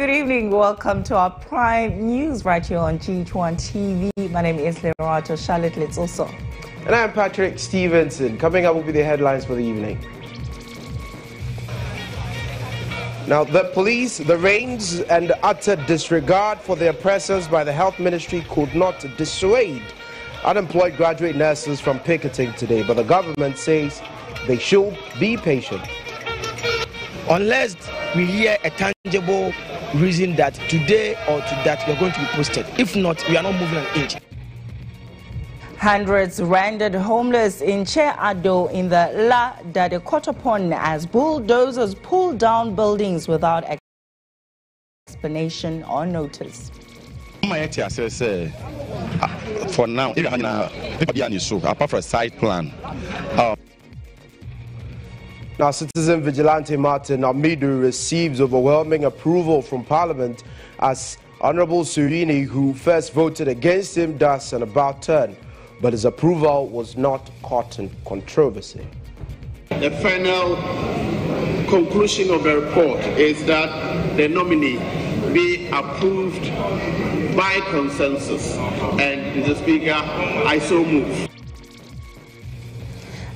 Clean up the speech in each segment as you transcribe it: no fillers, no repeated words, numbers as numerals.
good evening. Welcome to our Prime News right here on GHOne TV. My name is Lerato Charlotte. Let's also. And I'm Patrick Stevenson. Coming up will be the headlines for the evening. Now, the police, the reins and utter disregard for the oppressors by the health ministry could not dissuade unemployed graduate nurses from picketing today, but the government says they should be patient. Unless we hear a tangible reason that today or to that we are going to be posted. If not, we are not moving an inch. Hundreds rendered homeless in Che-Ado in the La Dade Kotopon as bulldozers pull down buildings without explanation or notice. For now, apart from a side plan. Now, citizen vigilante Martin Amidu receives overwhelming approval from Parliament as Honourable Surini, who first voted against him, does an about turn. But his approval was not caught in controversy. The final conclusion of the report is that the nominee be approved by consensus. And, Mr. Speaker, I so move.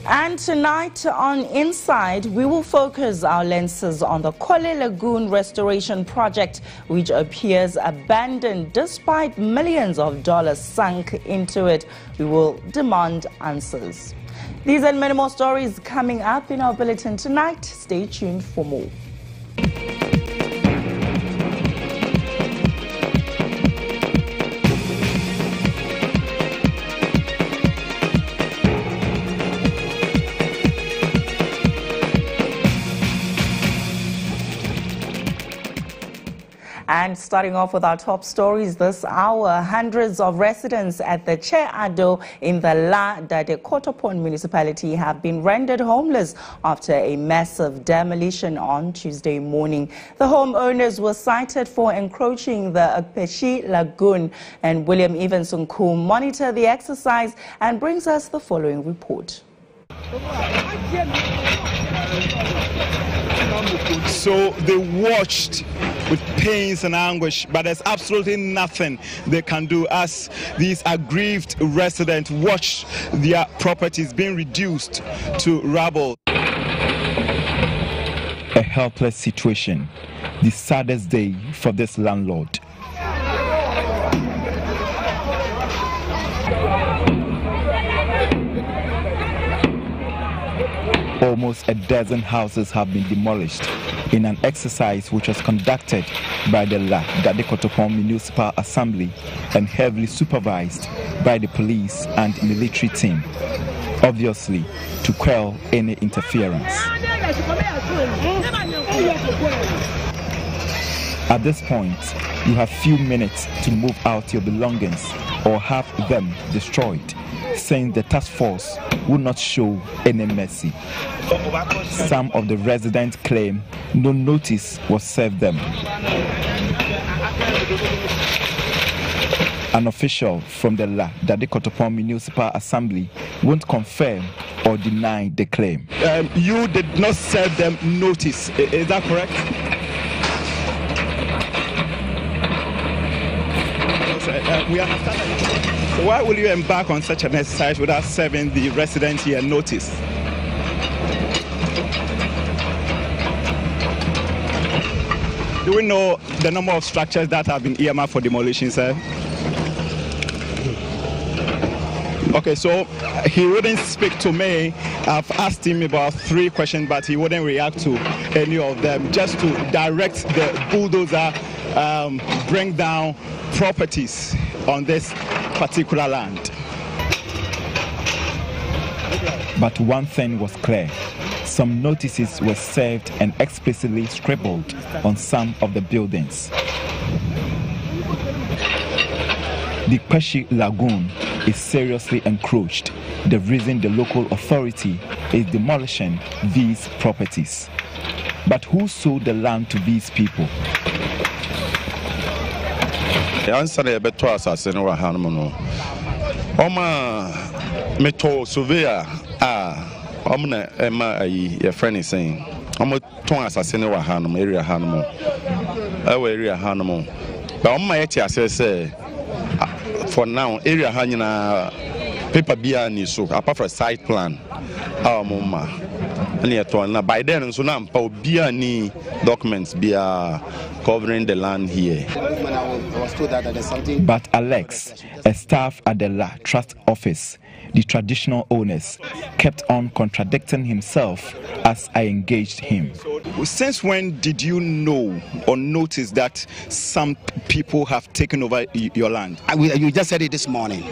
And tonight on Inside, we will focus our lenses on the Kwale Lagoon restoration project, which appears abandoned despite millions of dollars sunk into it. We will demand answers. These and many more stories coming up in our bulletin tonight. Stay tuned for more. And starting off with our top stories this hour, hundreds of residents at the Che-Ado in the La Dade Kotopon municipality have been rendered homeless after a massive demolition on Tuesday morning. The homeowners were cited for encroaching the Akpeshi Lagoon, and William Evanson-Ku monitored the exercise and brings us the following report. So they watched with pains and anguish, but there's absolutely nothing they can do as these aggrieved residents watch their properties being reduced to rubble. A helpless situation, the saddest day for this landlord. Almost a dozen houses have been demolished in an exercise which was conducted by the La Dade Kotopon Municipal Assembly and heavily supervised by the police and military team, obviously to quell any interference. At this point, you have few minutes to move out your belongings or have them destroyed, saying the task force would not show any mercy. Some of the residents claim no notice was served them. An official from the La Dade Kotopon Municipal Assembly won't confirm or deny the claim. You did not serve them notice, is that correct? We understand that. So why will you embark on such an exercise without serving the residents here notice? Do we know the number of structures that have been earmarked for demolition, sir? Okay, so he wouldn't speak to me. I've asked him about 3 questions, but he wouldn't react to any of them, just to direct the bulldozer, bring down properties on this particular land. But one thing was clear. Some notices were served and explicitly scribbled on some of the buildings. The Akpeshi Lagoon is seriously encroached. The reason the local authority is demolishing these properties. But who sold the land to these people? The answer is better assassin or Hanmono. Oma Meto Surveyor, Omna Emma, your friend is saying, I'm ton assassin wa hanum area hanum. Area hanum. But on my say for now area hanina paper bia ni so apart from site plan. Mama. By then, so now, bia ni documents bia covering the land here. But Alex, a staff at the La Trust office, the traditional owners, kept on contradicting himself as I engaged him. Since when did you know or notice that some people have taken over your land? You just said it this morning,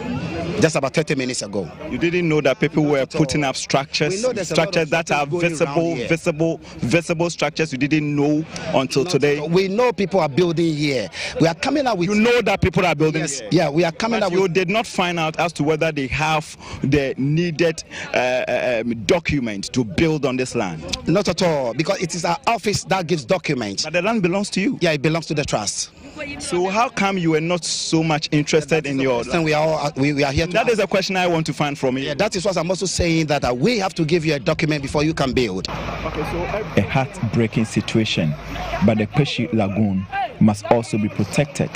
just about 30 minutes ago. You didn't know that people were putting up structures that are visible structures. You didn't know until today. We know people are building here. We are coming out with. You know that people are building. Yes. Yeah, we are coming out. You did not find out as to whether they have the needed document to build on this land. Not at all, because it is our office that gives documents. But the land belongs to you. Yeah, it belongs to the trust. So how come you were not so much interested in your land? We are here. That is a question I want to find from you. Yeah, that is what I'm also saying, that we have to give you a document before you can build. A heartbreaking situation, but the Peshi Lagoon must also be protected.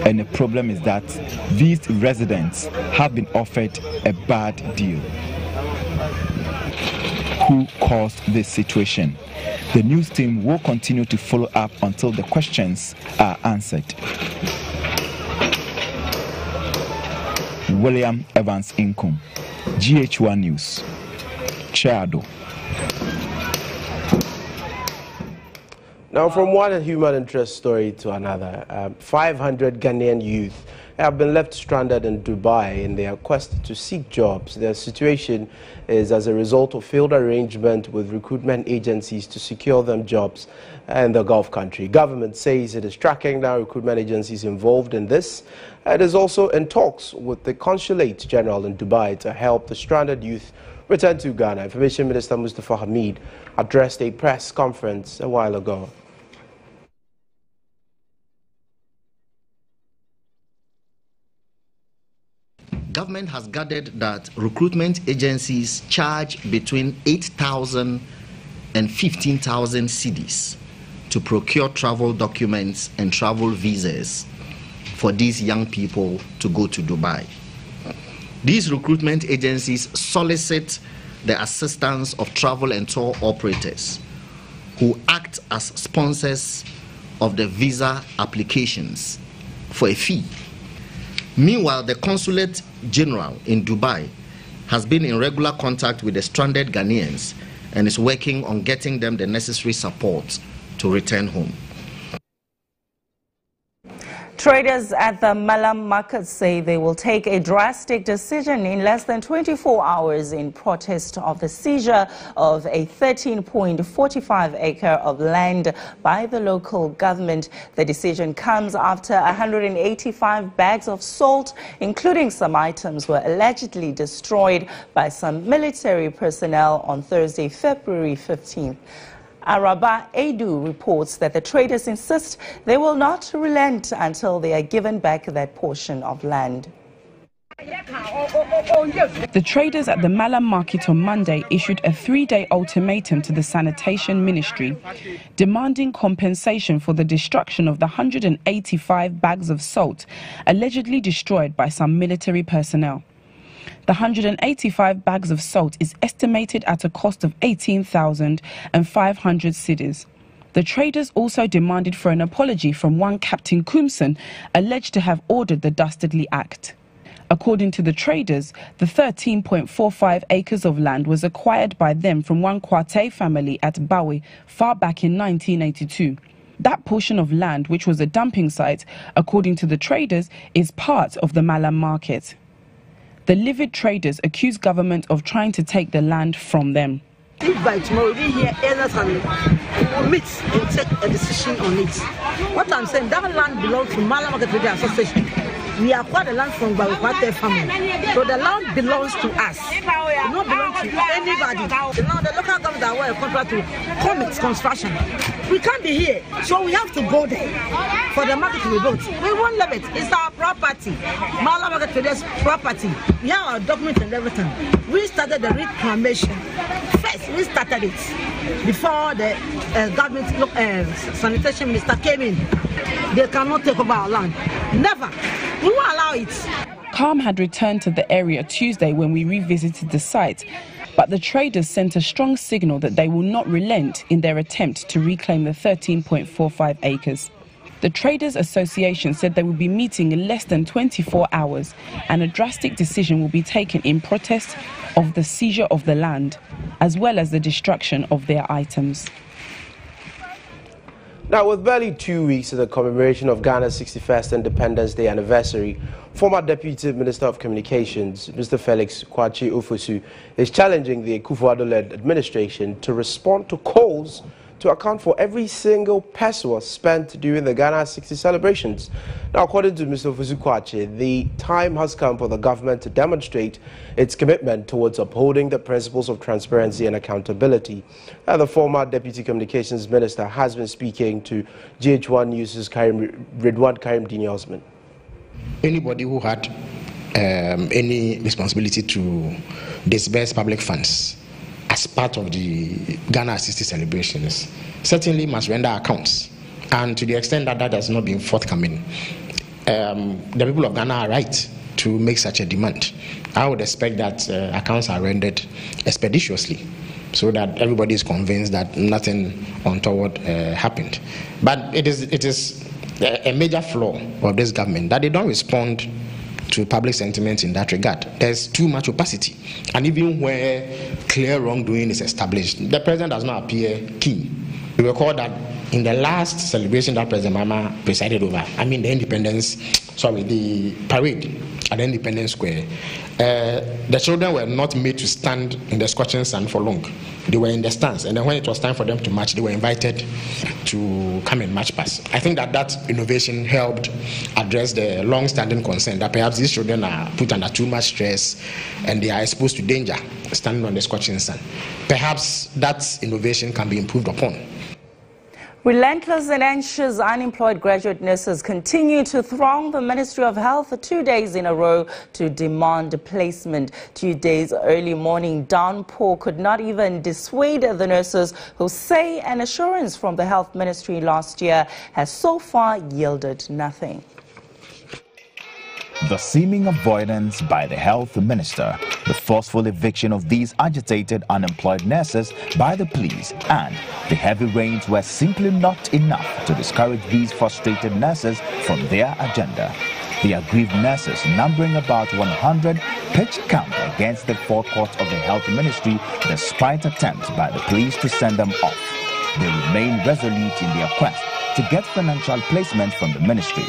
And the problem is that these residents have been offered a bad deal. Who caused this situation? The news team will continue to follow up until the questions are answered. William Evans Inkum, GHOne News, Chado. Now, from one human interest story to another, 500 Ghanaian youth have been left stranded in Dubai in their quest to seek jobs. Their situation is as a result of failed arrangement with recruitment agencies to secure them jobs in the Gulf country. Government says it is tracking down recruitment agencies involved in this. It is also in talks with the Consulate General in Dubai to help the stranded youth return to Ghana. Information Minister Mustafa Hamid addressed a press conference a while ago. Government has gathered that recruitment agencies charge between 8,000 and 15,000 cedis to procure travel documents and travel visas for these young people to go to Dubai. These recruitment agencies solicit the assistance of travel and tour operators who act as sponsors of the visa applications for a fee. Meanwhile, the Consulate General in Dubai has been in regular contact with the stranded Ghanaians and is working on getting them the necessary support to return home. Traders at the Malam market say they will take a drastic decision in less than 24 hours in protest of the seizure of a 13.45 acre of land by the local government. The decision comes after 185 bags of salt, including some items, were allegedly destroyed by some military personnel on Thursday, February 15th. Araba Edu reports that the traders insist they will not relent until they are given back that portion of land. The traders at the Malam market on Monday issued a 3-day ultimatum to the Sanitation Ministry, demanding compensation for the destruction of the 185 bags of salt allegedly destroyed by some military personnel. The 185 bags of salt is estimated at a cost of 18,500 cedis. The traders also demanded for an apology from one Captain Kumson, alleged to have ordered the dastardly act. According to the traders, the 13.45 acres of land was acquired by them from one Kwate family at Bawe far back in 1982. That portion of land, which was a dumping site, according to the traders, is part of the Malam market. The livid traders accuse government of trying to take the land from them. If by tomorrow we hear elders and meet and take a decision on it, what I'm saying, that land belongs to Malam Market Association. We acquired the land from Barukwate family. So the land belongs to us. It does not belong to anybody. Now the local government are aware contract to commit construction. We can't be here, so we have to go there for the market to be built. We won't leave it. It's our property. Mala Market Traders' property. We have our documents and everything. We started the reclamation. First, we started it before the government sanitation minister came in. They cannot take over our land. Never. We won't allow it. Calm had returned to the area Tuesday when we revisited the site, but the traders sent a strong signal that they will not relent in their attempt to reclaim the 13.45 acres. The Traders Association said they will be meeting in less than 24 hours and a drastic decision will be taken in protest of the seizure of the land, as well as the destruction of their items. Now, with barely 2 weeks to the commemoration of Ghana's 61st Independence Day anniversary, former Deputy Minister of Communications, Mr. Felix Kwakye Ofosu, is challenging the Akufo-Addo-led administration to respond to calls to account for every single peso spent during the Ghana 60 celebrations. Now, according to Mr. Ofosu Kwakye, the time has come for the government to demonstrate its commitment towards upholding the principles of transparency and accountability. The former Deputy Communications Minister has been speaking to GHOne News' Ridwan Karim Dini Osman. Anybody who had any responsibility to disburse public funds as part of the Ghana 60 celebrations certainly must render accounts. And to the extent that that has not been forthcoming, the people of Ghana are right to make such a demand. I would expect that accounts are rendered expeditiously so that everybody is convinced that nothing untoward happened. But it is a major flaw of this government that they don't respond to public sentiment in that regard. There's too much opacity. And even where clear wrongdoing is established, the president does not appear keen. You recall that in the last celebration that President Mama presided over, the parade at the Independence Square, the children were not made to stand in the scorching sun for long. They were in the stands, and then when it was time for them to march, they were invited to come and march past. I think that innovation helped address the long-standing concern that perhaps these children are put under too much stress and they are exposed to danger standing on the scorching sun. Perhaps that innovation can be improved upon. Relentless and anxious unemployed graduate nurses continue to throng the Ministry of Health 2 days in a row to demand placement. Tuesday's early morning downpour could not even dissuade the nurses, who say an assurance from the Health Ministry last year has so far yielded nothing. The seeming avoidance by the health minister, the forceful eviction of these agitated unemployed nurses by the police, and the heavy rains were simply not enough to discourage these frustrated nurses from their agenda. The aggrieved nurses, numbering about 100, pitched camp against the forecourt of the health ministry despite attempts by the police to send them off. They remain resolute in their quest to get financial placement from the ministry.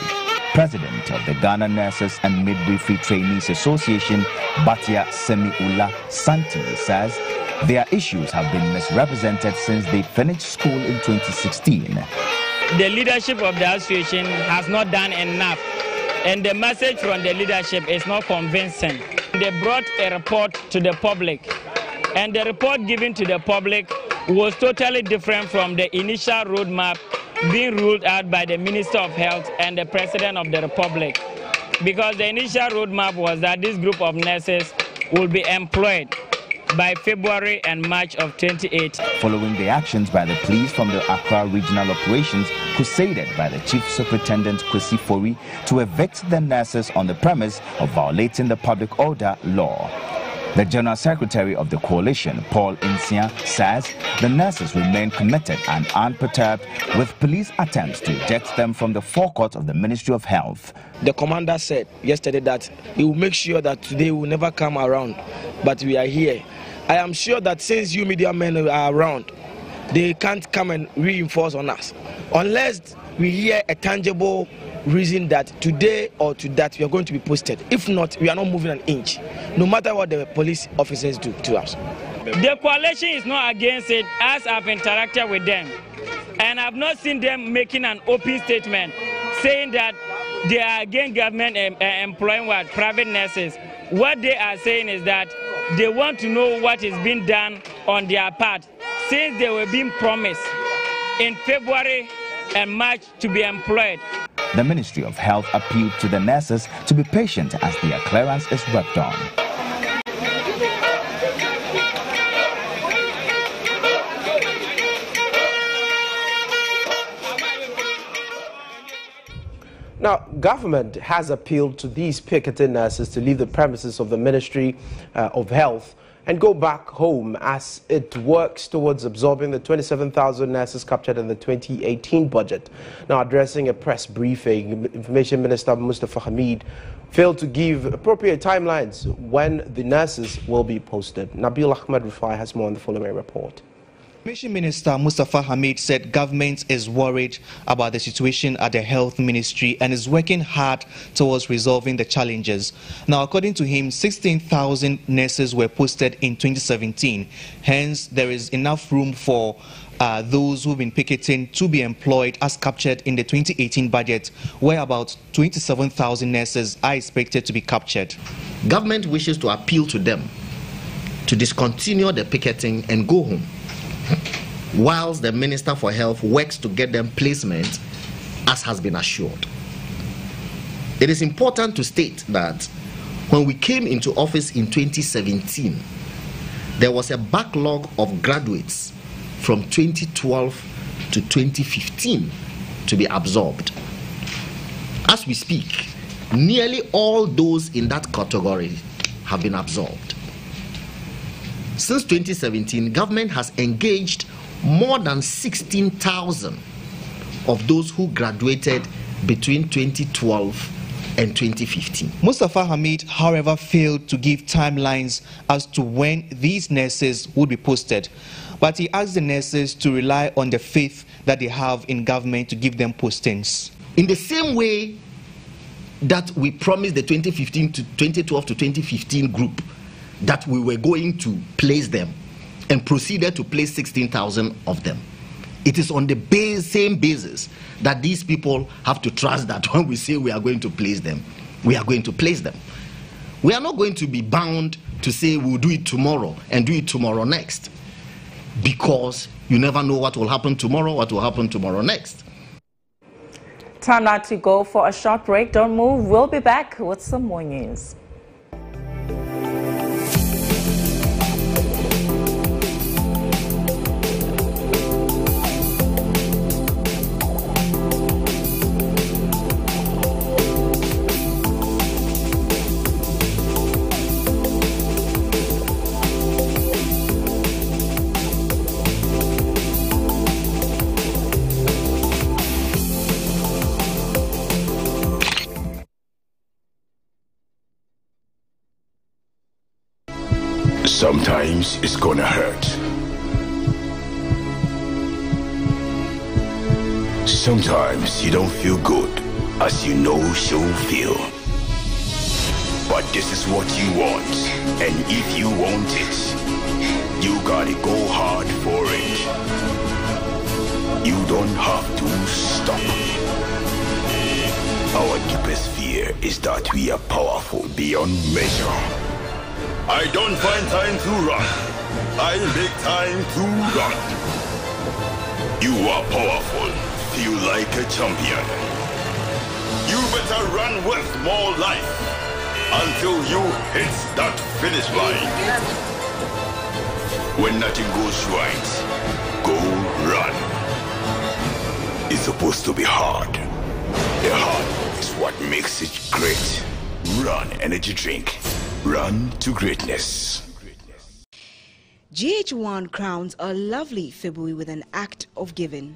President of the Ghana Nurses and Midwifery Trainees Association, Batia Semiula Santi, says their issues have been misrepresented since they finished school in 2016. The leadership of the association has not done enough, and the message from the leadership is not convincing. They brought a report to the public, and the report given to the public was totally different from the initial roadmap being ruled out by the Minister of Health and the President of the Republic, because the initial roadmap was that this group of nurses will be employed by February and March of 28. Following the actions by the police from the Accra Regional Operations, crusaded by the Chief Superintendent Kwesi Fori to evict the nurses on the premise of violating the public order law. The General Secretary of the coalition, Paul Insia, says the nurses remain committed and unperturbed with police attempts to eject them from the forecourt of the Ministry of Health. The commander said yesterday that he will make sure that today will never come around, but we are here. I am sure that since you media men are around, they can't come and reinforce on us unless we hear a tangible reason that today or to that we are going to be posted. If not, we are not moving an inch, no matter what the police officers do to us. The coalition is not against it, as I've interacted with them, and I've not seen them making an open statement saying that they are against government employing private nurses. What they are saying is that they want to know what is being done on their part, since they were being promised in February and March to be employed. The Ministry of Health appealed to the nurses to be patient as their clearance is worked on. Now, government has appealed to these picketing nurses to leave the premises of the Ministry of Health and go back home as it works towards absorbing the 27,000 nurses captured in the 2018 budget. Now, addressing a press briefing, Information Minister Mustafa Hamid failed to give appropriate timelines when the nurses will be posted. Nabil Ahmed Rufai has more on the following report. Information Minister Mustafa Hamid said government is worried about the situation at the Health Ministry and is working hard towards resolving the challenges. Now, according to him, 16,000 nurses were posted in 2017. Hence, there is enough room for those who've been picketing to be employed as captured in the 2018 budget, where about 27,000 nurses are expected to be captured. Government wishes to appeal to them to discontinue the picketing and go home, whilst the Minister for Health works to get them placement, as has been assured. It is important to state that when we came into office in 2017, there was a backlog of graduates from 2012 to 2015 to be absorbed. As we speak, nearly all those in that category have been absorbed. Since 2017, government has engaged more than 16,000 of those who graduated between 2012 and 2015. Mustafa Hamid, however, failed to give timelines as to when these nurses would be posted, but he asked the nurses to rely on the faith that they have in government to give them postings. In the same way that we promised the 2015 to 2012 to 2015 group that we were going to place them, and proceeded to place 16,000 of them. It is on the same basis that these people have to trust that when we say we are going to place them, we are going to place them. We are not going to be bound to say we'll do it tomorrow and do it tomorrow next, because you never know what will happen tomorrow, what will happen tomorrow next. Time now to go for a short break. Don't move. We'll be back with some more news. Sometimes it's gonna hurt. Sometimes you don't feel good as you know she'll feel. But this is what you want, and if you want it, you gotta go hard for it. You don't have to stop. Our deepest fear is that we are powerful beyond measure. I don't find time to run. I make time to run. You are powerful. Feel like a champion. You better run with more life until you hit that finish line. When nothing goes right, go run. It's supposed to be hard. The hard is what makes it great. Run energy drink. Run to greatness. GHOne crowns a lovely February with an act of giving.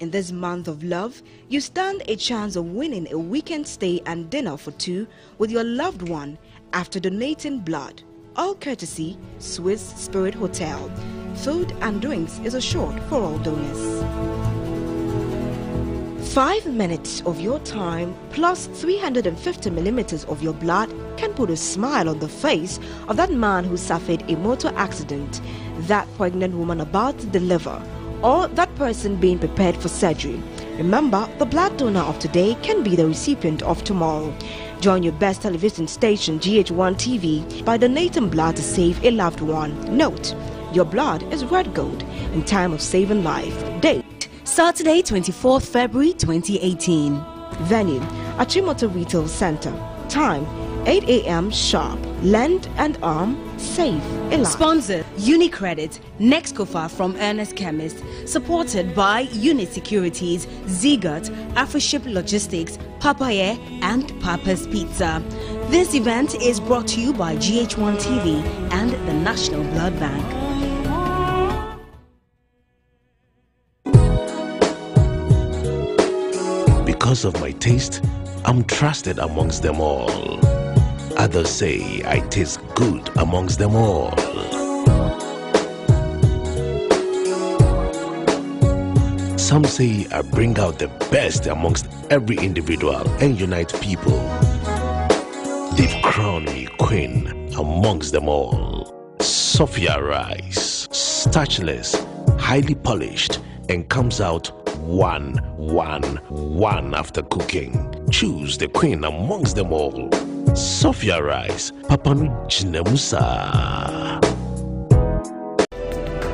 In this month of love, you stand a chance of winning a weekend stay and dinner for two with your loved one after donating blood. All courtesy Swiss Spirit Hotel. Food and drinks is assured for all donors. 5 minutes of your time plus 350 millimeters of your blood can put a smile on the face of that man who suffered a motor accident, that pregnant woman about to deliver, or that person being prepared for surgery. Remember, the blood donor of today can be the recipient of tomorrow. Join your best television station, GHOne TV, by donating blood to save a loved one. Note, your blood is red gold in time of saving life. Date, Saturday, 24th February 2018. Venue, Achimota Retail Center. Time, 8 a.m. sharp. Lend and arm, save a life. Sponsor, UniCredit, Nexcofa from Ernest Chemist. Supported by Unit Securities, Zigot, Afroship Logistics, Papaye, and Papa's Pizza. This event is brought to you by GHOne TV and the National Blood Bank. Because of my taste, I'm trusted amongst them all. Others say I taste good amongst them all. Some say I bring out the best amongst every individual and unite people. They've crowned me queen amongst them all. Sophia rice, starchless, highly polished, and comes out one after cooking. Choose the queen amongst them all. Sophia rice, Papanu Chinemusa.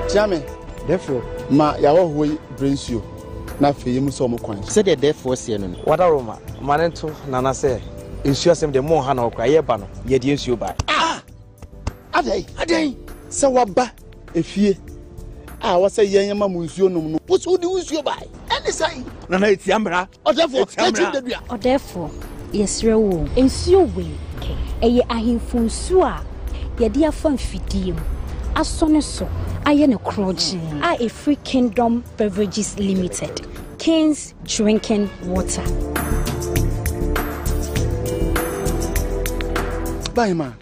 Jame, therefore, ma yawo brings you. Na fe yemu so mo kwan. Say the therefore say no. What aroma? Manento nana say. Insu asem de mo ha na okwa ye ba no. Ye de insu ba. Ah! Adai. Se waba efie. Ah, what say yen ma mu insu no no. Wo so di insu ba. Any say. Nana eti amra. Therefore, therefore, yes rewo. Insu we. Eye ahimfu nsu a ye de afa mfidie mu. Asone so. Aye ne kroji. A Free Kingdom Beverages Limited. King's Drinking Water. Bye man.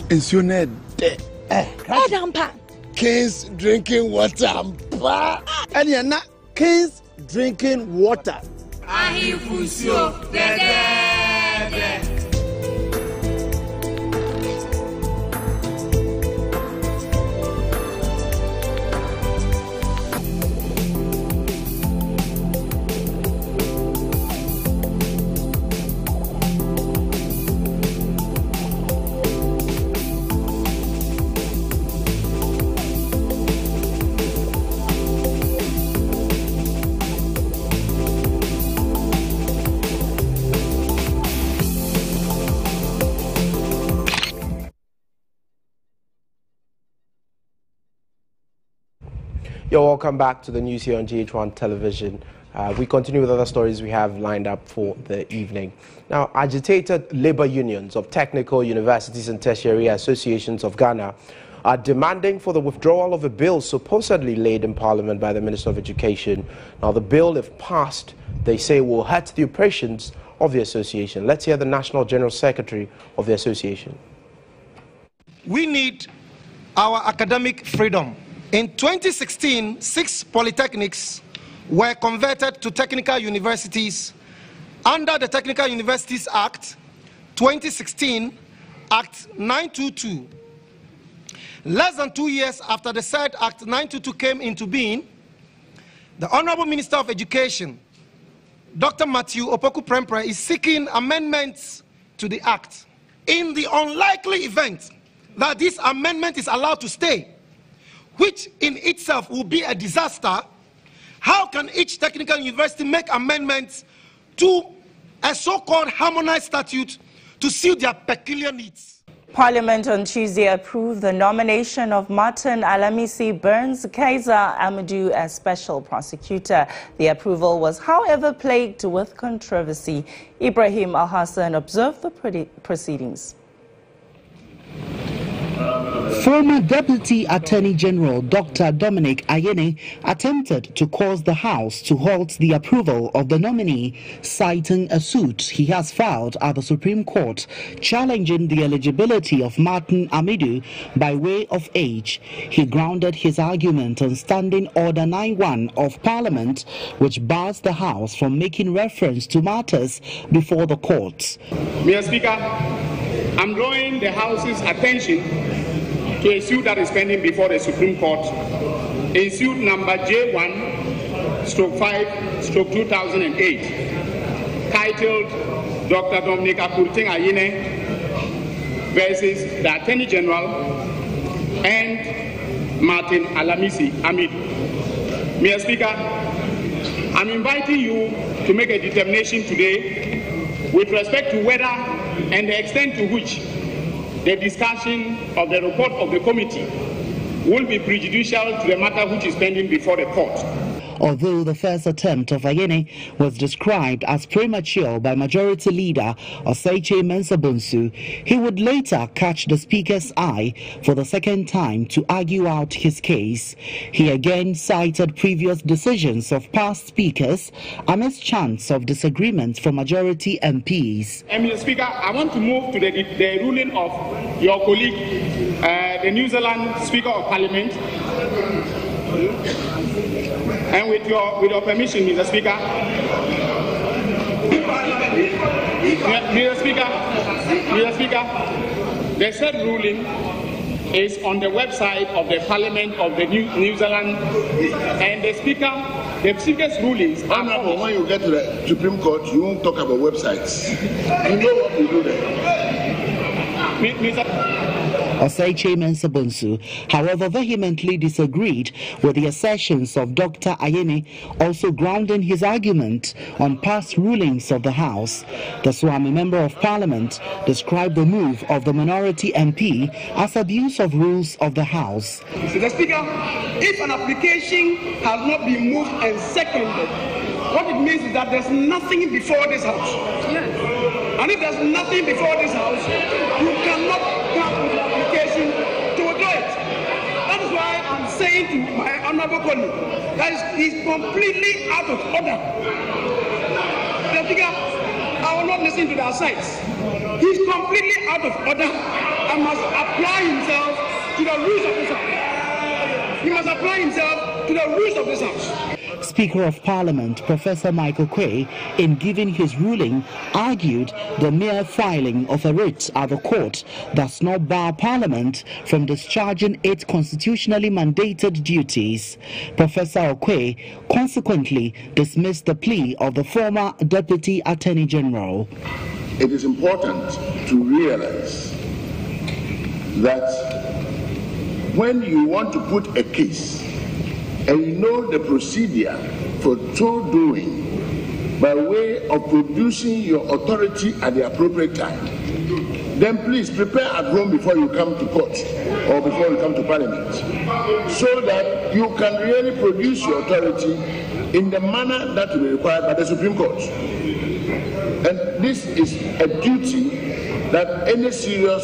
Insu ne de. Dampa. King's Drinking Water. And you're not King's Drinking Water. Ahimfu nsu de. You're welcome back to the news here on GHOne Television. We continue with other stories we have lined up for the evening. Now, agitated labor unions of technical universities and tertiary associations of Ghana are demanding for the withdrawal of a bill supposedly laid in Parliament by the Minister of Education. Now, the bill, if passed, they say will hurt the operations of the association. Let's hear the National General Secretary of the association. We need our academic freedom. In 2016, 6 polytechnics were converted to technical universities under the Technical Universities Act 2016, Act 922. Less than 2 years after the said Act 922 came into being, the Honorable Minister of Education, Dr. Matthew Opoku Prempeh, is seeking amendments to the Act. In the unlikely event that this amendment is allowed to stay, which in itself will be a disaster, how can each technical university make amendments to a so-called harmonized statute to suit their peculiar needs? Parliament on Tuesday approved the nomination of Martin Alamisi Burns Kaiser Amadou as special prosecutor. The approval was, however, plagued with controversy. Ibrahim Al-Hassan observed the proceedings. Former Deputy Attorney General Dr. Dominic Ayene attempted to cause the House to halt the approval of the nominee, citing a suit he has filed at the Supreme Court challenging the eligibility of Martin Amadou by way of age. He grounded his argument on Standing Order 91 of Parliament, which bars the House from making reference to matters before the courts. Mr. Speaker, I'm drawing the House's attention to a suit that is pending before the Supreme Court, in suit number GHOne 7/5/2008, titled Dr. Dominic Ayine versus the Attorney General and Martin Alamisi Amid. Mr. Speaker, I'm inviting you to make a determination today with respect to whether and the extent to which the discussion of the report of the committee will be prejudicial to the matter which is pending before the court. Although the first attempt of Ayene was described as premature by Majority Leader Oseiche Mensah-Bonsu, he would later catch the Speaker's eye for the second time to argue out his case. He again cited previous decisions of past Speakers amidst chants of disagreement from Majority MPs. Mr. Speaker, I want to move to the ruling of your colleague, the New Zealand Speaker of Parliament. And with your permission, Mr. Speaker, Mr. Speaker, the said ruling is on the website of the Parliament of the New Zealand, and the Speaker's rulings are published. When you get to the Supreme Court, you won't talk about websites. You know what we do there. Oseiche Mensah-Bonsu, however, vehemently disagreed with the assertions of Dr. Ayene, also grounding his argument on past rulings of the House. The Swami Member of Parliament described the move of the minority MP as abuse of rules of the House. Mr. Speaker, if an application has not been moved and seconded, what it means is that there's nothing before this House. Yes. And if there's nothing before this House, you cannot come with an application to withdraw it. That is why I'm saying to my honorable colleague that he's completely out of order. The Speaker, I will not listen to their sides. He's completely out of order and must apply himself to the rules of this House. He must apply himself to the rules of this House. Speaker of Parliament Professor Michael Quay, in giving his ruling, argued the mere filing of a writ at the court does not bar Parliament from discharging its constitutionally mandated duties. Professor Oquay consequently dismissed the plea of the former Deputy Attorney General. It is important to realize that when you want to put a case and you know the procedure for so doing by way of producing your authority at the appropriate time, then please prepare at home before you come to court or before you come to Parliament, so that you can really produce your authority in the manner that will be required by the Supreme Court. And this is a duty that any serious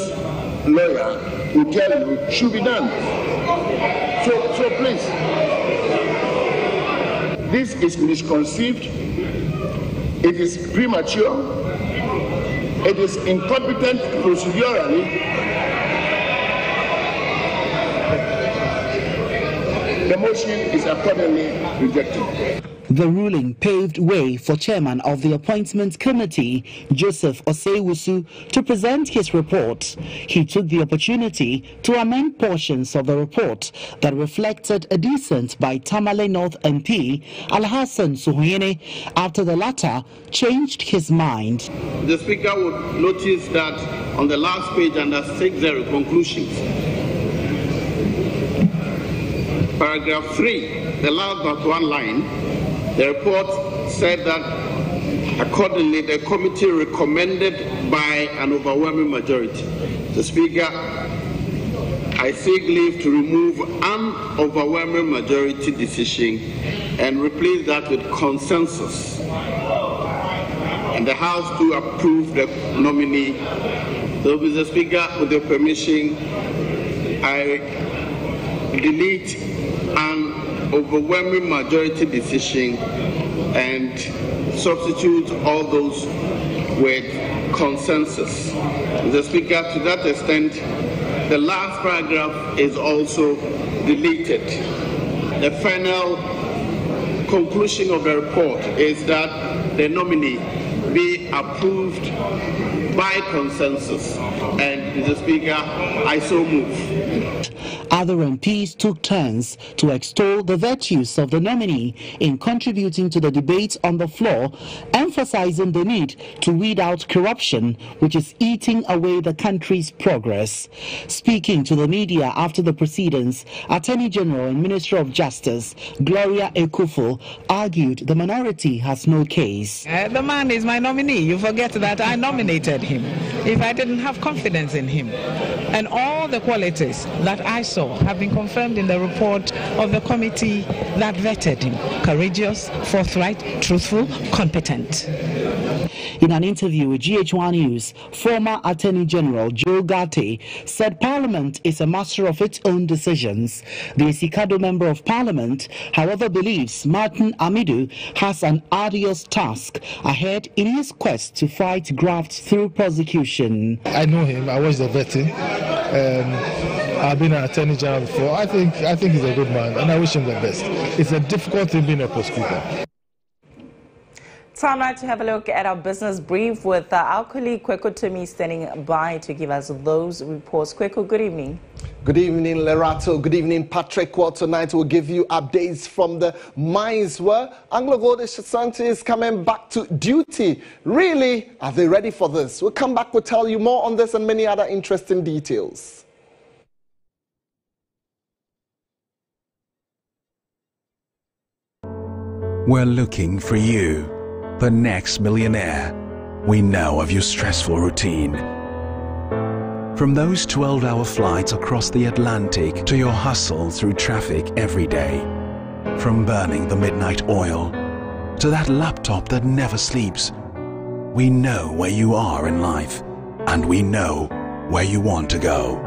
lawyer will tell you should be done. So please, this is misconceived, it is premature, it is incompetent procedurally. The motion is accordingly rejected. The ruling paved way for Chairman of the Appointments Committee, Joseph Osei-Wusu, to present his report. He took the opportunity to amend portions of the report that reflected a dissent by Tamale North MP Alhassan Suhuyene after the latter changed his mind. The Speaker would notice that on the last page under 60 conclusions, paragraph 3, the last but one line, the report said that accordingly the committee recommended by an overwhelming majority. The Speaker, I seek leave to remove an overwhelming majority decision and replace that with consensus. And the House to approve the nominee. So, Mr. Speaker, with your permission, I delete an overwhelming majority decision and substitute all those with consensus. Mr. Speaker, to that extent, the last paragraph is also deleted. The final conclusion of the report is that the nominee be approved by consensus. And, Mr. Speaker, I so move. Other MPs took turns to extol the virtues of the nominee in contributing to the debate on the floor, emphasizing the need to weed out corruption, which is eating away the country's progress. Speaking to the media after the proceedings, Attorney General and Minister of Justice Gloria Ekufo argued the minority has no case. The man is my nominee. You forget that I nominated him. If I didn't have confidence in him, and all the qualities that I saw have been confirmed in the report of the committee that vetted him: courageous, forthright, truthful, competent. In an interview with GHOne News, former Attorney General Joe Garte said Parliament is a master of its own decisions. The Esikado Member of Parliament, however, believes Martin Amidu has an arduous task ahead in his quest to fight graft through prosecution. I know him. I was the vetting. I've been an Attorney General before. I think he's a good man, and I wish him the best. It's a difficult thing being a prosecutor. Time now to have a look at our business brief with our colleague Kweko Tomi standing by to give us those reports. Kweko, good evening. Good evening, Lerato. Good evening, Patrick. Well, tonight we'll give you updates from the mines where AngloGold Ashanti is coming back to duty. Really, are they ready for this? We'll come back, we'll tell you more on this and many other interesting details. We're looking for you, the next millionaire. We know of your stressful routine. From those 12-hour flights across the Atlantic to your hustle through traffic every day. From burning the midnight oil to that laptop that never sleeps. We know where you are in life, and we know where you want to go.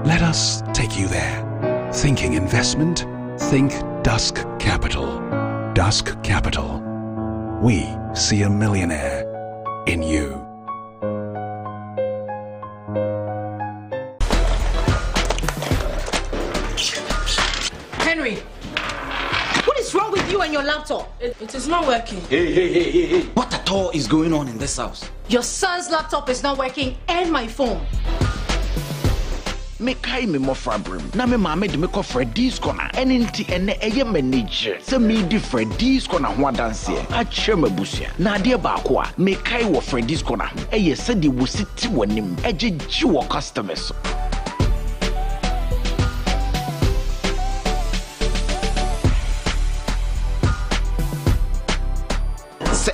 Let us take you there. Thinking investment? Think Dusk Capital. Dusk Capital. We see a millionaire in you. Henry, what is wrong with you and your laptop? It is not working. Hey. What at all is going on in this house? Your son's laptop is not working and my phone. Me kai me mo frabrim na me maame de me ko Freddy's corner enti ene eye manager se me di Freddy's corner ho adanse a kire mabusia na ade ba ko a me kai wo Freddy's corner eye se de wo siti wonim ejeji wo customers.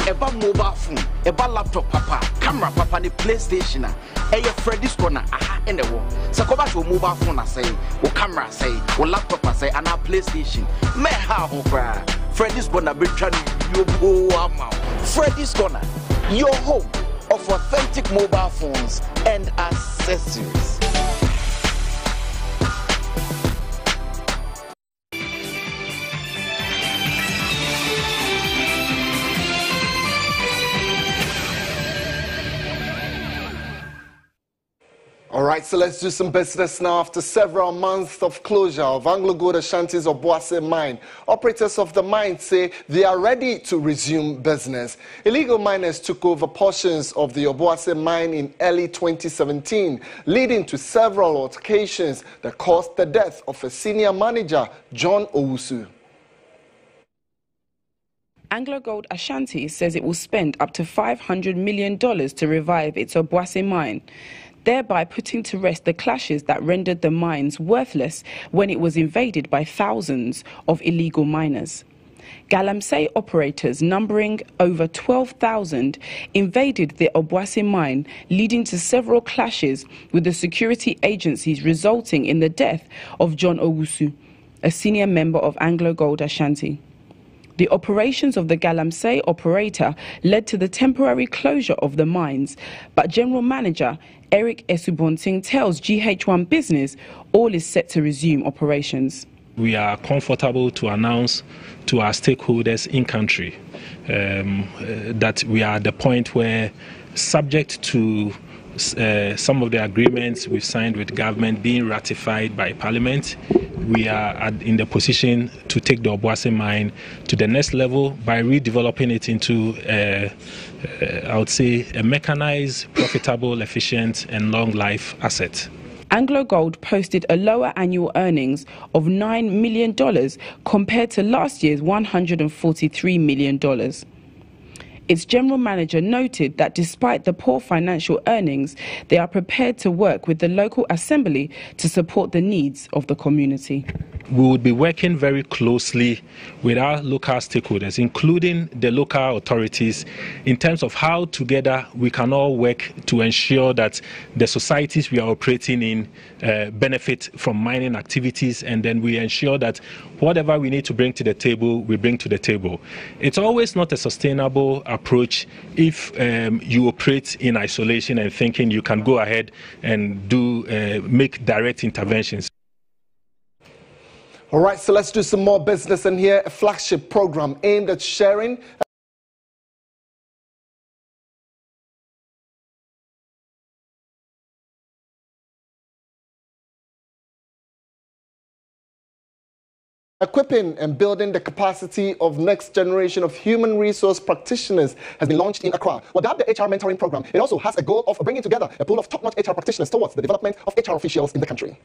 Eba mobile phone, eba laptop papa, camera papa ni PlayStation eye Freddy's corner aha ene wo. Se ko ba to mobile phone say, wo camera say, wo laptop say and a PlayStation. Me ha ho kra. Freddy's corner be try you go am. Freddy's corner, your home of authentic mobile phones and accessories. All right, so let's do some business now. After several months of closure of AngloGold Ashanti's Obuasi mine, operators of the mine say they are ready to resume business. Illegal miners took over portions of the Obuasi mine in early 2017, leading to several altercations that caused the death of a senior manager, John Owusu. AngloGold Ashanti says it will spend up to $500 million to revive its Obuasi mine, thereby putting to rest the clashes that rendered the mines worthless when it was invaded by thousands of illegal miners. Galamsey operators numbering over 12,000 invaded the Obuasi mine, leading to several clashes with the security agencies, resulting in the death of John Owusu, a senior member of AngloGold Ashanti. The operations of the Galamsey operator led to the temporary closure of the mines, but General Manager Eric Esubonting tells GH1 Business all is set to resume operations. We are comfortable to announce to our stakeholders in country that we are at the point where, subject to some of the agreements we've signed with government being ratified by Parliament, we are in the position to take the Obuasi mine to the next level by redeveloping it into, I would say, a mechanized, profitable, efficient, and long-life asset. AngloGold posted a lower annual earnings of $9 million compared to last year's $143 million. Its general manager noted that despite the poor financial earnings, they are prepared to work with the local assembly to support the needs of the community. We would be working very closely with our local stakeholders, including the local authorities, in terms of how together we can all work to ensure that the societies we are operating in benefit from mining activities, and then we ensure that whatever we need to bring to the table, we bring to the table. It's always not a sustainable approach if you operate in isolation and thinking you can go ahead and make direct interventions. All right, so let's do some more business in here. A flagship program aimed at sharing equipping and building the capacity of next generation of human resource practitioners has been launched in Accra. Well, the HR mentoring program, it also has a goal of bringing together a pool of top-notch HR practitioners towards the development of HR officials in the country.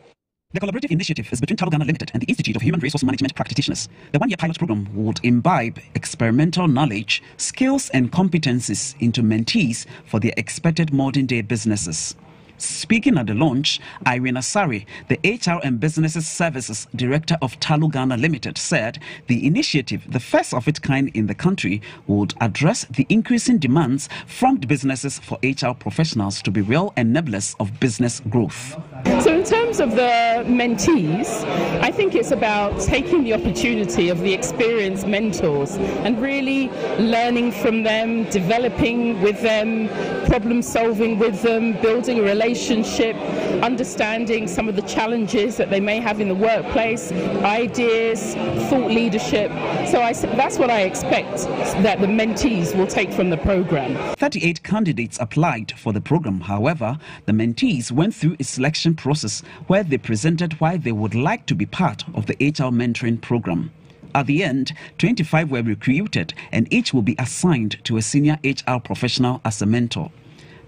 The collaborative initiative is between AngloGold Limited and the Institute of Human Resource Management Practitioners. The one-year pilot program would imbibe experimental knowledge, skills and competencies into mentees for their expected modern-day businesses. Speaking at the launch, Irene Asari, the HR and Business Services Director of AngloGold Limited, said the initiative, the first of its kind in the country, would address the increasing demands from the businesses for HR professionals to be real enablers of business growth. So in terms of the mentees, I think it's about taking the opportunity of the experienced mentors and really learning from them, developing with them, problem solving with them, building a relationship, understanding some of the challenges that they may have in the workplace, ideas, thought leadership. So that's what I expect that the mentees will take from the program. 38 candidates applied for the program. However, the mentees went through a selection process where they presented why they would like to be part of the HR mentoring program. At the end, 25 were recruited and each will be assigned to a senior HR professional as a mentor.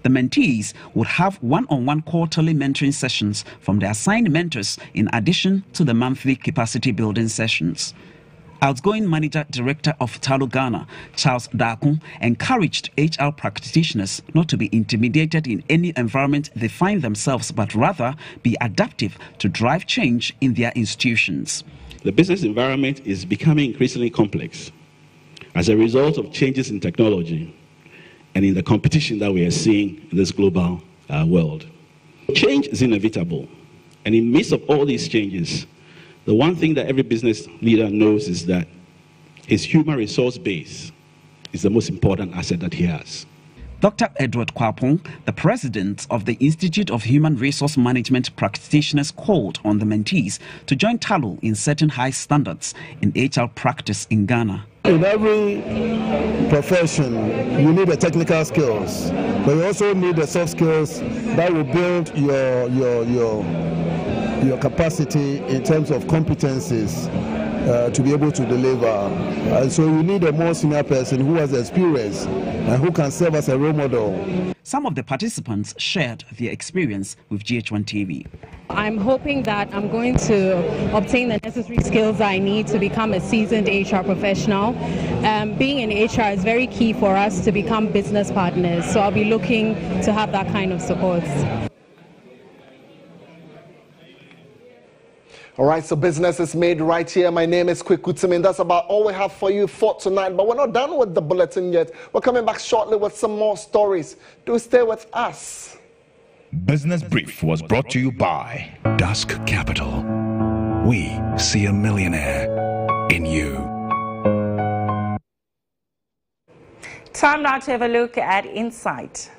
The mentees would have one-on-one quarterly mentoring sessions from the assigned mentors in addition to the monthly capacity building sessions. Outgoing Manager Director of AngloGold, Charles Dakun, encouraged HR practitioners not to be intimidated in any environment they find themselves, but rather be adaptive to drive change in their institutions. The business environment is becoming increasingly complex as a result of changes in technology and in the competition that we are seeing in this global world. Change is inevitable, and in the midst of all these changes, the one thing that every business leader knows is that his human resource base is the most important asset that he has. Dr. Edward Kwapong, the president of the Institute of Human Resource Management Practitioners, called on the mentees to join TALO in setting high standards in HR practice in Ghana. In every profession, you need the technical skills, but you also need the soft skills that will build your capacity in terms of competencies to be able to deliver. And so you need a more senior person who has experience and who can serve as a role model. Some of the participants shared their experience with GHOne TV. I'm hoping that I'm going to obtain the necessary skills I need to become a seasoned HR professional. Being in HR is very key for us to become business partners, so I'll be looking to have that kind of support. All right, so business is made right here. My name is Kwekutimin. That's about all we have for you for tonight. But we're not done with the bulletin yet. We're coming back shortly with some more stories. Do stay with us. Business Brief was brought to you by Dusk Capital. We see a millionaire in you. Time now to have a look at Insight.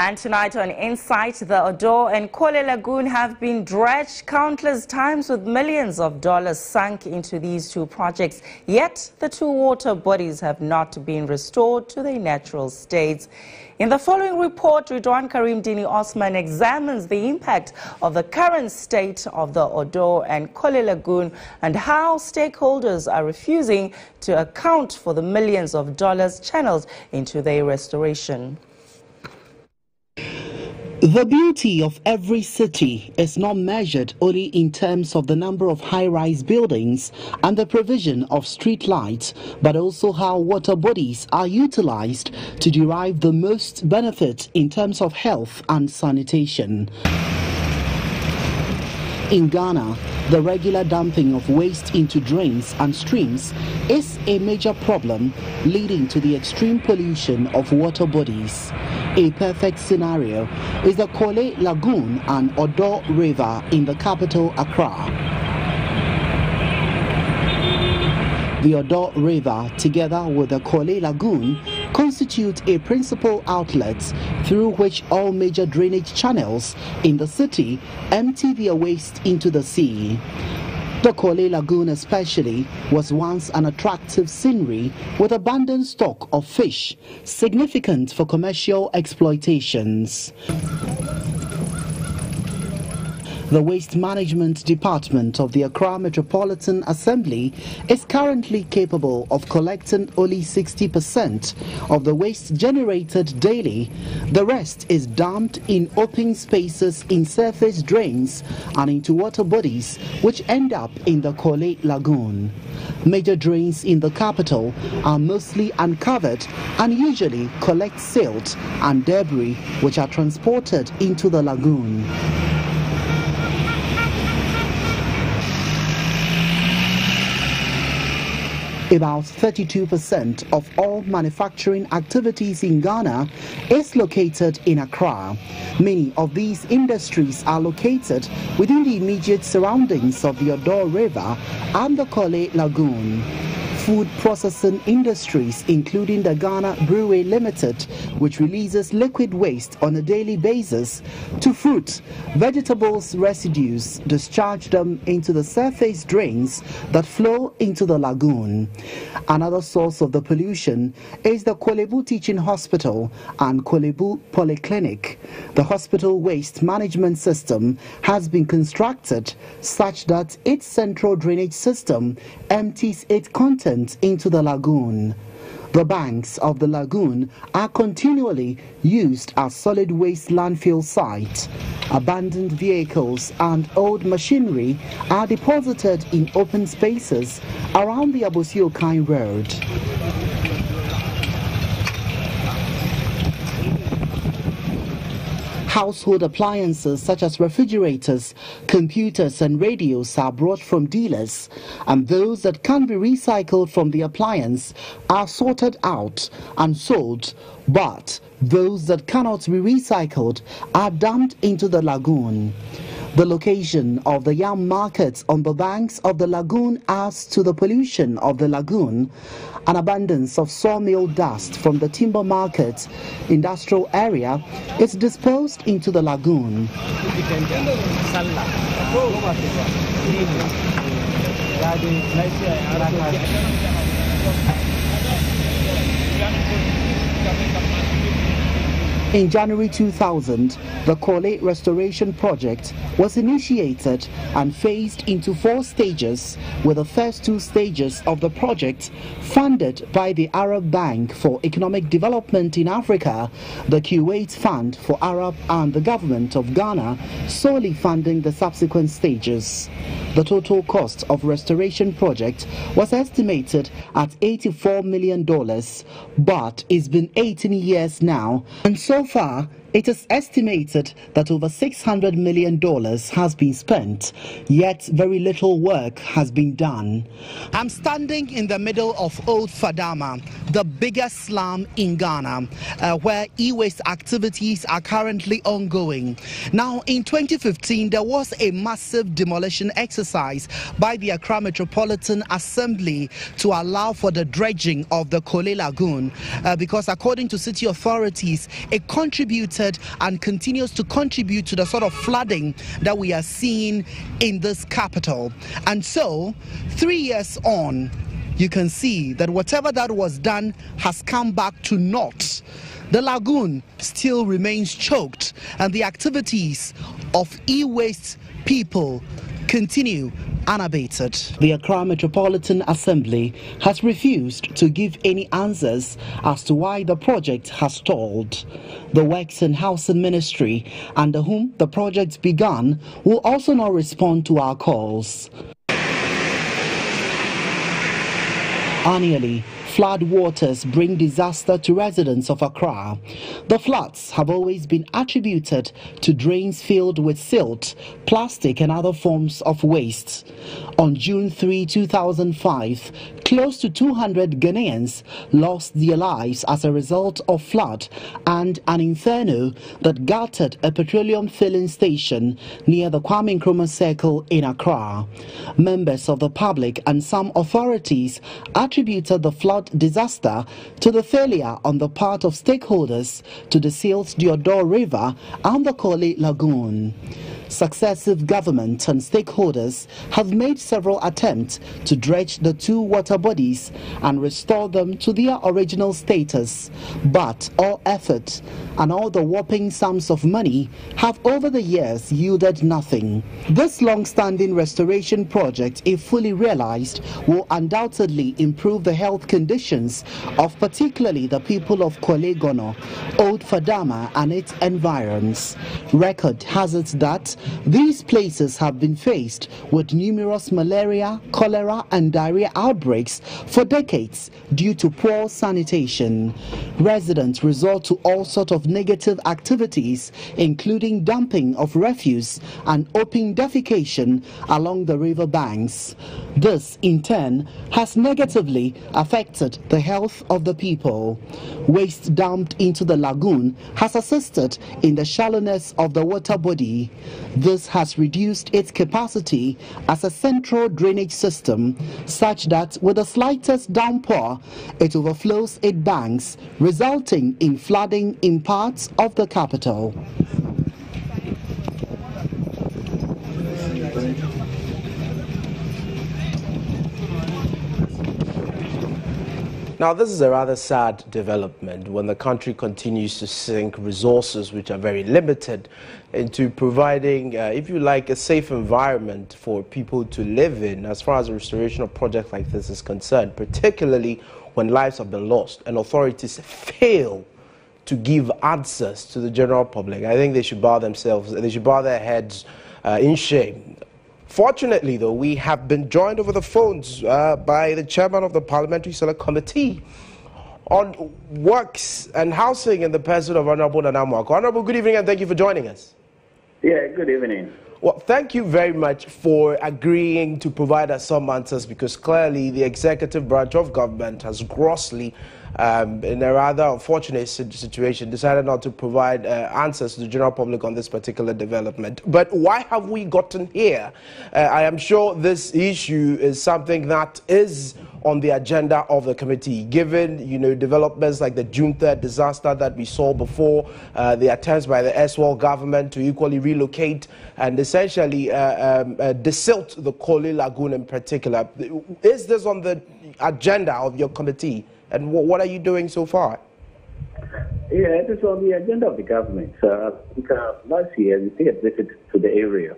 And tonight on Insight, the Odo and Kole Lagoon have been dredged countless times with millions of dollars sunk into these two projects. Yet the two water bodies have not been restored to their natural states. In the following report, Ridwan Karim Dini Osman examines the impact of the current state of the Odo and Kole Lagoon and how stakeholders are refusing to account for the millions of dollars channeled into their restoration. The beauty of every city is not measured only in terms of the number of high-rise buildings and the provision of street lights, but also how water bodies are utilized to derive the most benefit in terms of health and sanitation. In Ghana, the regular dumping of waste into drains and streams is a major problem, leading to the extreme pollution of water bodies. A perfect scenario is the Kole Lagoon and Odo River in the capital, Accra. The Odo River, together with the Kole Lagoon, constitute a principal outlet through which all major drainage channels in the city empty their waste into the sea. The Kole Lagoon especially was once an attractive scenery with abundant stock of fish, significant for commercial exploitations. The Waste Management Department of the Accra Metropolitan Assembly is currently capable of collecting only 60% of the waste generated daily. The rest is dumped in open spaces in surface drains and into water bodies, which end up in the Kole Lagoon. Major drains in the capital are mostly uncovered and usually collect silt and debris, which are transported into the lagoon. About 32% of all manufacturing activities in Ghana is located in Accra. Many of these industries are located within the immediate surroundings of the Odo River and the Kole Lagoon. Food processing industries, including the Ghana Brewery Limited, which releases liquid waste on a daily basis, to fruit, vegetables residues, discharge them into the surface drains that flow into the lagoon. Another source of the pollution is the Kolebu Teaching Hospital and Kolebu Polyclinic. The hospital waste management system has been constructed such that its central drainage system empties its contents into the lagoon. The banks of the lagoon are continually used as solid waste landfill sites. Abandoned vehicles and old machinery are deposited in open spaces around the Abosiokai Road. Household appliances such as refrigerators, computers and radios are brought from dealers, and those that can be recycled from the appliance are sorted out and sold, but those that cannot be recycled are dumped into the lagoon. The location of the yam markets on the banks of the lagoon adds to the pollution of the lagoon. An abundance of sawmill dust from the timber market industrial area is disposed into the lagoon. In January 2000, the Kole Restoration Project was initiated and phased into 4 stages, with the first 2 stages of the project funded by the Arab Bank for Economic Development in Africa, the Kuwait Fund for Arab, and the government of Ghana solely funding the subsequent stages. The total cost of restoration project was estimated at $84 million, but it's been 18 years now, and so far it is estimated that over $600 million has been spent, yet very little work has been done. I'm standing in the middle of Old Fadama, the biggest slum in Ghana, where e-waste activities are currently ongoing. Now, in 2015, there was a massive demolition exercise by the Accra Metropolitan Assembly to allow for the dredging of the Kole Lagoon, because according to city authorities, it contributed contributed and continues to contribute to the sort of flooding that we are seeing in this capital. And so, 3 years on, you can see that whatever that was done has come back to naught. The lagoon still remains choked, and the activities of e-waste people continue unabated. The Accra Metropolitan Assembly has refused to give any answers as to why the project has stalled. The Works and Housing Ministry, under whom the project began, will also not respond to our calls. Annually, flood waters bring disaster to residents of Accra. The floods have always been attributed to drains filled with silt, plastic and other forms of waste. On June 3, 2005, close to 200 Ghanaians lost their lives as a result of flood and an inferno that gutted a petroleum filling station near the Kwame Nkrumah Circle in Accra. Members of the public and some authorities attributed the flood disaster to the failure on the part of stakeholders to desil the Odor River and the Korle Lagoon. Successive governments and stakeholders have made several attempts to dredge the two water bodies and restore them to their original status, but all efforts and all the whopping sums of money have over the years yielded nothing. This long-standing restoration project, if fully realized, will undoubtedly improve the health conditions of particularly the people of Korle Gono, Old Fadama and its environs. Record has it that these places have been faced with numerous malaria, cholera and diarrhea outbreaks for decades due to poor sanitation. Residents resort to all sorts of negative activities, including dumping of refuse and open defecation along the river banks. This, in turn, has negatively affected the health of the people. Waste dumped into the lagoon has assisted in the shallowness of the water body. This has reduced its capacity as a central drainage system, such that with the slightest downpour, it overflows its banks, resulting in flooding in parts of the capital. Now, this is a rather sad development when the country continues to sink resources which are very limited into providing, if you like, a safe environment for people to live in as far as a restoration of projects like this is concerned, particularly when lives have been lost and authorities fail to give answers to the general public. I think they should bow their heads in shame. Fortunately, though, we have been joined over the phones by the chairman of the Parliamentary Select Committee on Works and Housing in the person of Honorable Nana Amoako. Honorable, good evening and thank you for joining us. Yeah, good evening. Well, thank you very much for agreeing to provide us some answers, because clearly the executive branch of government has grossly, in a rather unfortunate situation, decided not to provide answers to the general public on this particular development. But why have we gotten here? I am sure this issue is something that is on the agenda of the committee, given, you know, developments like the June 3rd disaster that we saw before, the attempts by the Eswell government to equally relocate and essentially desilt the Korle Lagoon in particular. Is this on the agenda of your committee, and what are you doing so far? Yeah, it is on the agenda of the government. Last year we paid a visit to the area,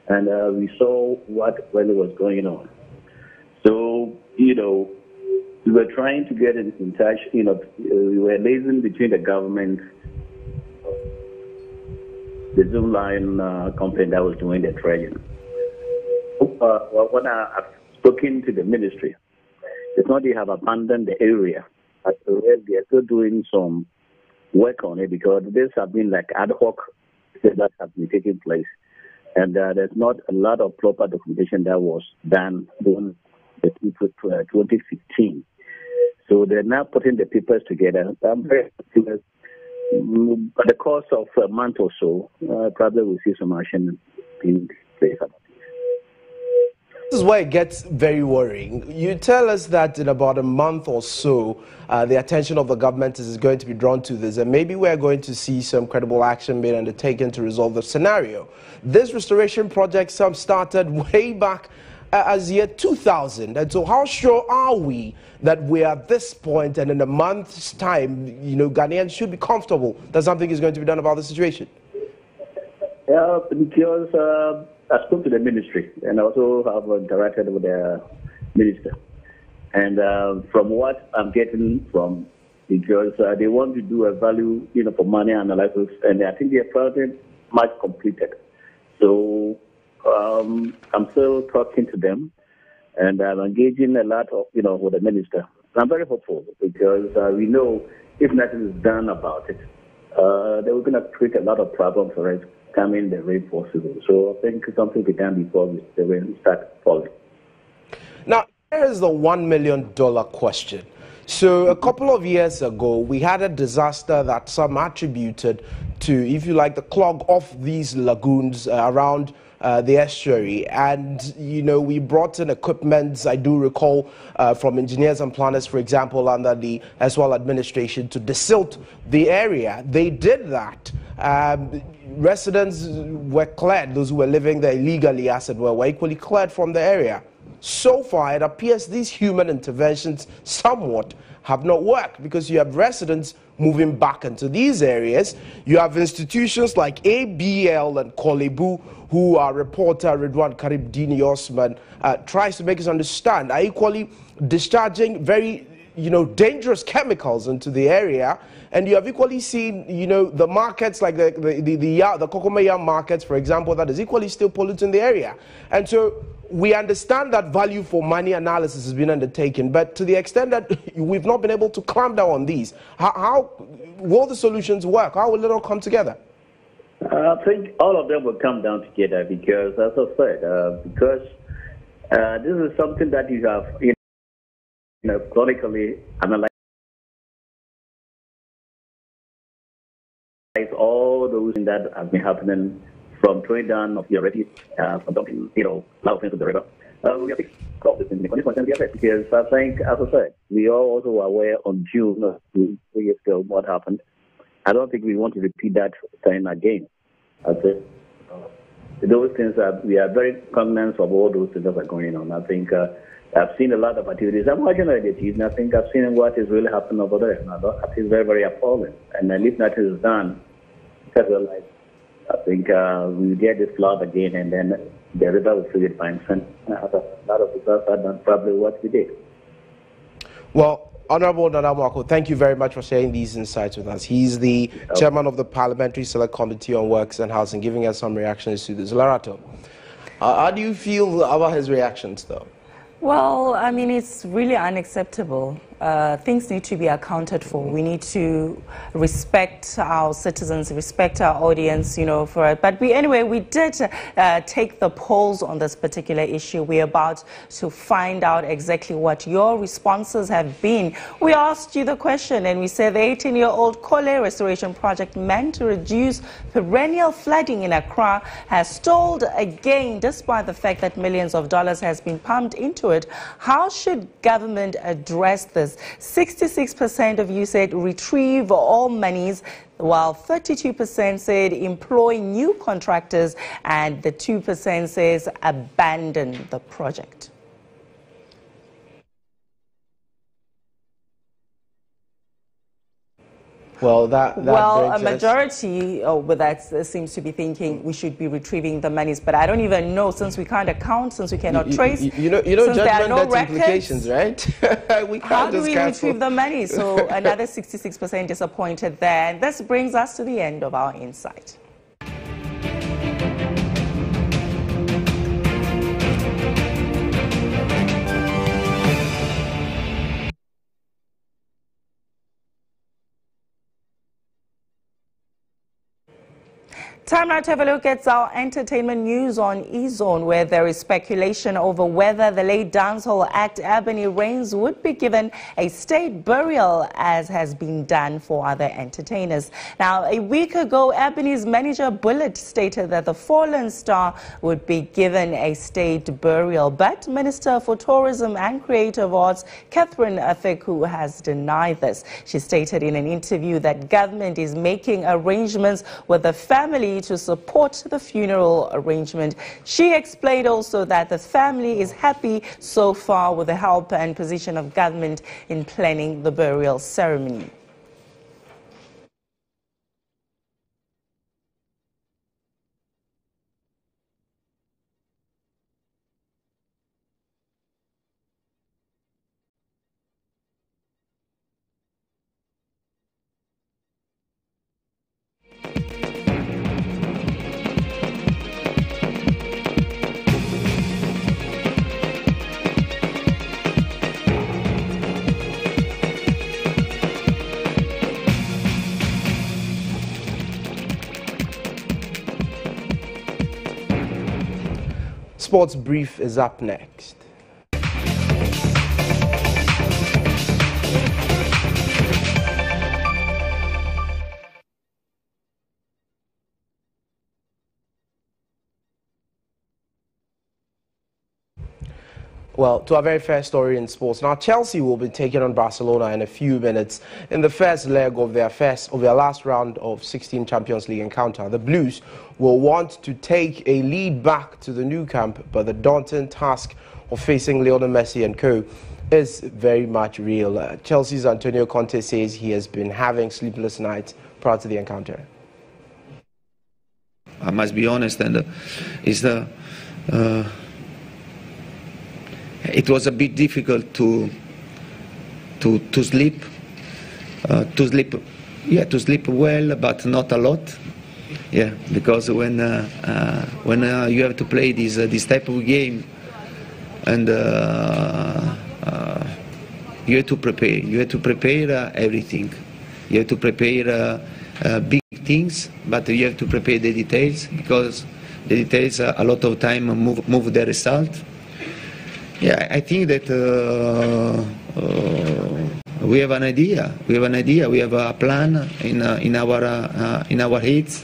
and we saw what really was going on. So, you know, we were trying to get in touch. You know, we were liaising between the government, the Zoom line company that was doing the dredging. When I've spoken to the ministry, it's not they have abandoned the area, but they are still doing some work on it, because this have been like ad hoc that have been taking place, and there's not a lot of proper documentation that was done during the 2015. So they're now putting the papers together. I'm very curious. But the course of a month or so, probably we'll see some action in place. This is where it gets very worrying. You tell us that in about a month or so, the attention of the government is going to be drawn to this, and maybe we're going to see some credible action being undertaken to resolve the scenario. This restoration project, some started way back as year 2000, and so how sure are we that we're at this point, and in a month's time, Ghanaians should be comfortable that something is going to be done about the situation? Yeah, because I spoke to the ministry and also have interacted with the minister. And from what I'm getting from, because they want to do a value, for money analysis, and I think they are pretty much completed. So I'm still talking to them, and I'm engaging a lot of, with the minister. I'm very hopeful because we know if nothing is done about it, they were going to create a lot of problems for us coming the rain possible. So I think something will be done before the rain start falling. Now, here is the $1 million question. So a couple of years ago, we had a disaster that some attributed to, if you like, the clog of these lagoons around the estuary, and we brought in equipment, I do recall, from engineers and planners, for example, under the SWAL administration to desilt the area. They did that. Residents were cleared, those who were living there illegally, as it were equally cleared from the area. So far, it appears these human interventions somewhat have not worked, because you have residents moving back into these areas. You have institutions like ABL and Kolebu, who our reporter Ridwan Karib-Dini Osman tries to make us understand, are equally discharging very dangerous chemicals into the area. And you have equally seen, the markets like the Kokoma yam markets, for example, that is equally still polluting the area. And so we understand that value for money analysis has been undertaken, but to the extent that we've not been able to clamp down on these, how will the solutions work? How will it all come together? I think all of them will come down together because, as I said, this is something that you have, chronically analyzed all those things that have been happening from throwing down of the already, from dumping, loud things to the river. We have fixed all this in the condition because I think, as I said, we are also aware on June 2 years ago what happened. I don't think we want to repeat that thing again. I think those things we are very cognizant of all those things that are going on. I think I've seen a lot of activities. I'm watching the TV, and I think I've seen what is really happening over there. And I think it's very, very appalling. And then if nothing is done, I think we'll get this flood again, and then the river will fill it by itself. A lot of people have done probably what we did. Well, Honorable Nana Mwako, thank you very much for sharing these insights with us. He's the chairman of the Parliamentary Select Committee on Works and Housing, giving us some reactions to this. Larato, how do you feel about his reactions, though? Well, I mean, it's really unacceptable. Things need to be accounted for. We need to respect our citizens, respect our audience, for it. But anyway, we did take the polls on this particular issue. We're about to find out exactly what your responses have been. We asked you the question, and we said the 18-year-old Kole restoration project meant to reduce perennial flooding in Accra has stalled again, despite the fact that millions of dollars has been pumped into it. How should government address this? 66% of you said retrieve all monies, while 32% said employ new contractors, and the 2% says abandon the project. Well, a majority with that seems to be thinking we should be retrieving the monies, but I don't even know, since we can't account, since we cannot trace, you know since there are no records, implications, right? We can't how do we retrieve the money? So another 66% disappointed there. And this brings us to the end of our insight. Time now to have a look at our entertainment news on eZone, where there is speculation over whether the late dancehall act Ebony Reigns would be given a state burial, as has been done for other entertainers. Now, a week ago, Ebony's manager Bullet stated that the fallen star would be given a state burial, but Minister for Tourism and Creative Arts Catherine Afeku has denied this. She stated in an interview that government is making arrangements with the family to support the funeral arrangement. She explained also that the family is happy so far with the help and position of government in planning the burial ceremony. Sports Brief is up next. Well, to our very first story in sports. Now, Chelsea will be taking on Barcelona in a few minutes in the first leg of their last round of 16 Champions League encounter. The Blues will want to take a lead back to the Nou Camp, but the daunting task of facing Lionel Messi and co is very much real. Chelsea's Antonio Conte says he has been having sleepless nights prior to the encounter. I must be honest, and it was a bit difficult to sleep, to sleep well, but not a lot. Yeah, because when you have to play this type of game, and you have to prepare. You have to prepare everything. You have to prepare big things, but you have to prepare the details, because the details a lot of time move the result. Yeah, I think that we have an idea. We have an idea. We have a plan in our heads.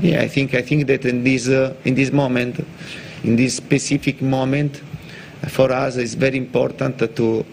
Yeah, I think that in this moment, in this specific moment, for us, it's very important to